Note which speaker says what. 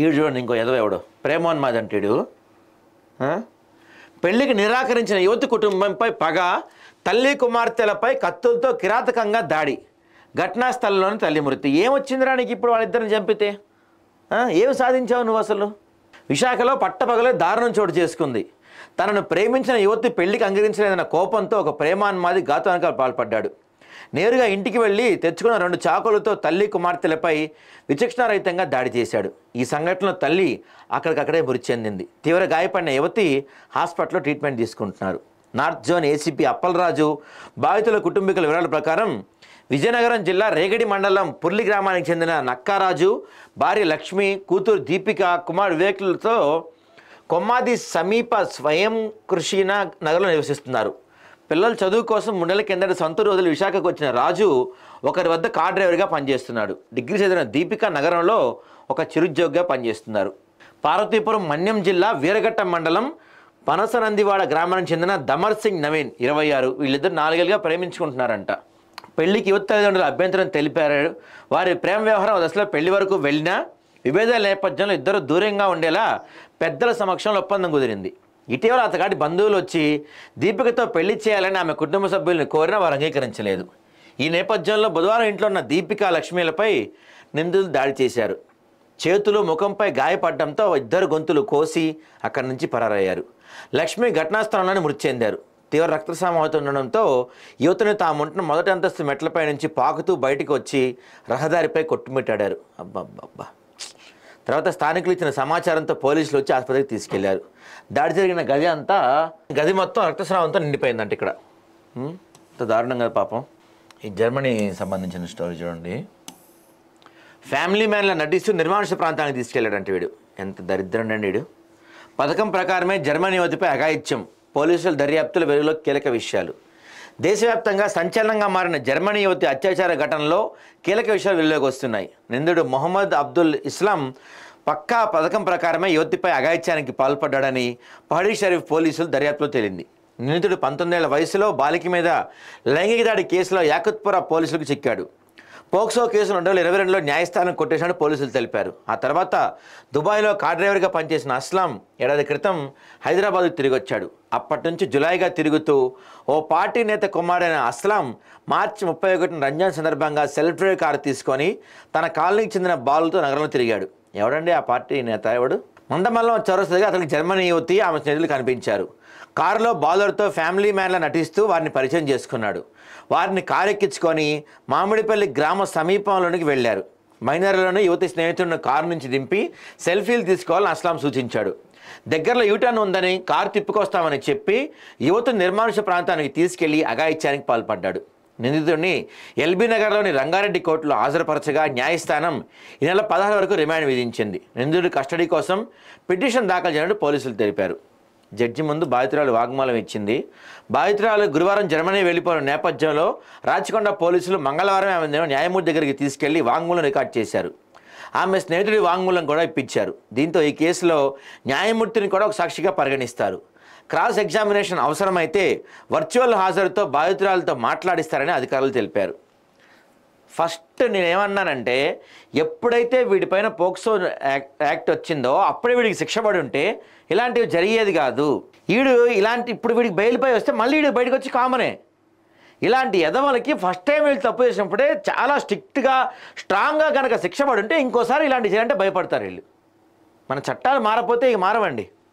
Speaker 1: ఈడు చూడండి ఇంకో ఎదవ ఎవడు ప్రేమోన్మాది అంటాడు. పెళ్లికి నిరాకరించిన యువతి కుటుంబంపై పగ, తల్లి కుమార్తెలపై కత్తులతో కిరాతకంగా దాడి, ఘటనా స్థలంలోని తల్లి మృతి. ఏమొచ్చిందిరా నీకు ఇప్పుడు వాళ్ళిద్దరిని చంపితే? ఏమి సాధించావు నువ్వు అసలు? విశాఖలో పట్టపగలే దారుణం చోటు చేసుకుంది. తనను ప్రేమించిన యువతి పెళ్లికి అంగీకరించలేదన్న కోపంతో ఒక ప్రేమాన్మాది ఘాతుకానికి పాల్పడ్డాడు. నేరుగా ఇంటికి వెళ్ళి తెచ్చుకున్న 2 చాకులతో తల్లి కుమార్తెలపై విచక్షణారహితంగా దాడి చేశాడు. ఈ సంఘటనలో తల్లి అక్కడికక్కడే మృతి చెందింది. తీవ్ర గాయపడిన యువతి హాస్పిటల్లో ట్రీట్మెంట్ తీసుకుంటున్నారు. నార్త్ జోన్ ఏసీపీ అప్పలరాజు బాధితుల కుటుంబీకుల వివరాల ప్రకారం విజయనగరం జిల్లా రేగడి మండలం పుర్లి గ్రామానికి చెందిన నక్కారాజు, భార్య లక్ష్మి, కూతురు దీపిక, కుమార్ వివేకులతో కొమ్మాది సమీప స్వయం కృషినా నగర్లో నివసిస్తున్నారు. పిల్లల చదువు కోసం 3 నెలల కిందట సొంత రోజులు విశాఖకు వచ్చిన రాజు ఒకరి వద్ద కార్ డ్రైవర్గా పనిచేస్తున్నాడు. డిగ్రీ చదివిన దీపిక నగరంలో ఒక చిరుద్యోగిగా పనిచేస్తున్నారు. పార్వతీపురం మన్యం జిల్లా వీరఘట్టం మండలం పనసనందివాడ గ్రామానికి చెందిన దమర్ సింగ్ నవీన్ 26. వీళ్ళిద్దరు 4 ఏళ్ళుగా ప్రేమించుకుంటున్నారంట. పెళ్లికి యువత తల్లిదండ్రులు అభ్యంతరం తెలిపారు. వారి ప్రేమ వ్యవహారం దశలో పెళ్లి వరకు వెళ్ళినా విభేదాల నేపథ్యంలో ఇద్దరు దూరంగా ఉండేలా పెద్దల సమక్షంలో ఒప్పందం కుదిరింది. ఇటీవల అతగాడి బంధువులు వచ్చి దీపికతో పెళ్లి చేయాలని ఆమె కుటుంబ సభ్యులను కోరినా వారు అంగీకరించలేదు. ఈ నేపథ్యంలో బుధవారం ఇంట్లో ఉన్న దీపిక, లక్ష్మీలపై నిందితులు దాడి చేశారు. చేతులు, ముఖంపై గాయపడడంతో ఇద్దరు గొంతులు కోసి అక్కడి నుంచి పరారయ్యారు. లక్ష్మి ఘటనా స్థలంలోనే మృతి చెందారు. తీవ్ర రక్తస్రావం అవుతుండడంతో యువతని తాముంటున్న మొదటి అంతస్తు మెట్లపై నుంచి పాకుతూ బయటికి వచ్చి రహదారిపై కొట్టుమిట్టాడారు. అబ్బబ్బబ్బా. తర్వాత స్థానికులు ఇచ్చిన సమాచారంతో పోలీసులు వచ్చి ఆసుపత్రికి తీసుకెళ్లారు. దాడి జరిగిన గది మొత్తం రక్తస్రావంతో నిండిపోయిందంట. ఇక్కడ ఇంత దారుణంగా పాపం. ఈ జర్మనీ సంబంధించిన స్టోరీ చూడండి. ఫ్యామిలీ మ్యాన్లా నటిస్తూ నిర్మానుష ప్రాంతానికి తీసుకెళ్లాడంటే వీడు. ఎంత దరిద్రం అండి వీడు. పథకం ప్రకారమే జర్మనీ యువతిపై అఘాయిత్యం. పోలీసుల దర్యాప్తుల వెలుగులో కీలక విషయాలు. దేశవ్యాప్తంగా సంచలనంగా మారిన జర్మనీ యువతి అత్యాచార ఘటనలో కీలక విషయాలు వెలుగులోకి వస్తున్నాయి. నిందితుడు మొహమ్మద్ అబ్దుల్ ఇస్లాం పక్కా పథకం ప్రకారమే యువతిపై అఘాయిత్యానికి పాల్పడ్డాడని పహడీ షరీఫ్ పోలీసులు దర్యాప్తులో తేలింది. నిందితుడు 19 ఏళ్ల వయసులో బాలిక మీద లైంగిక దాడి కేసులో యాకుత్పురా పోలీసులకు చిక్కాడు. పోక్సో కేసును 2022లో న్యాయస్థానం కొట్టేసినట్టు పోలీసులు తెలిపారు. ఆ తర్వాత దుబాయ్లో కార్ డ్రైవర్గా పనిచేసిన అస్లాం ఏడాది క్రితం హైదరాబాద్కు తిరిగి వచ్చాడు. అప్పటి నుంచి జులైగా తిరుగుతూ ఓ పార్టీ నేత కుమారుడైన అస్లాం మార్చి 31 రంజాన్ సందర్భంగా సెల్ఫ్ డ్రైవ్ కారు తీసుకొని తన కాలనీకి చెందిన బాలుతో నగరంలో తిరిగాడు. ఎవడండి ఆ పార్టీ నేత? ఎవడు? మందమల్లం చౌరస్తాగా అతనికి జర్మనీ యువతి, ఆమె స్నేహితులు కనిపించారు. కారులో బాలులతో ఫ్యామిలీ మ్యాన్లా నటిస్తూ వారిని పరిచయం చేసుకున్నాడు. వారిని కారెక్కించుకొని మామిడిపల్లి గ్రామ సమీపంలోనికి వెళ్లారు. మైనర్లను యువతి స్నేహితులను కారు నుంచి దింపి సెల్ఫీలు తీసుకోవాలని అస్లాం సూచించాడు. దగ్గరలో యూటర్న్ ఉందని కారు తిప్పుకొస్తామని చెప్పి యువతను నిర్మానుష ప్రాంతానికి తీసుకెళ్లి అఘాయిత్యానికి పాల్పడ్డాడు. నిందితుడిని ఎల్బీ నగర్లోని రంగారెడ్డి కోర్టులో హాజరుపరచగా న్యాయస్థానం ఈ నెల 16 వరకు రిమాండ్ విధించింది. నిందితుడి కస్టడీ కోసం పిటిషన్ దాఖలు చేయాలని పోలీసులు తెలిపారు. జడ్జి ముందు బాధితురాలు వాగ్మూలం ఇచ్చింది. బాధితురాలు గురువారం జర్మనీ వెళ్లిపోయిన నేపథ్యంలో రాచకొండ పోలీసులు మంగళవారం ఆమె న్యాయమూర్తి దగ్గరికి తీసుకెళ్లి వాంగ్మూలం రికార్డు చేశారు. ఆమె స్నేహితుడి వాంగ్మూలం కూడా ఇప్పించారు. దీంతో ఈ కేసులో న్యాయమూర్తిని కూడా ఒక సాక్షిగా పరిగణిస్తారు. క్రాస్ ఎగ్జామినేషన్ అవసరమైతే వర్చువల్ హాజరుతో బాధితురాలతో మాట్లాడిస్తారని అధికారులు తెలిపారు. ఫస్ట్ నేనేమన్నానంటే, ఎప్పుడైతే వీడిపైన పోక్సో యాక్ట్ వచ్చిందో అప్పుడే వీడికి శిక్ష పడి ఉంటే ఇలాంటివి జరిగేది కాదు. ఇప్పుడు వీడికి బెయిల్పై వస్తే మళ్ళీ వీడికి బయటకు వచ్చి కామనే. ఇలాంటి ఎదవలకి ఫస్ట్ టైం వీళ్ళు తప్పు చేసినప్పుడే చాలా స్ట్రిక్ట్గా స్ట్రాంగ్గా కనుక శిక్ష పడి ఉంటే ఇంకోసారి ఇలాంటివి చేయాలంటే భయపడతారు వీళ్ళు. మన చట్టాలు మారపోతే ఇక మారవండి.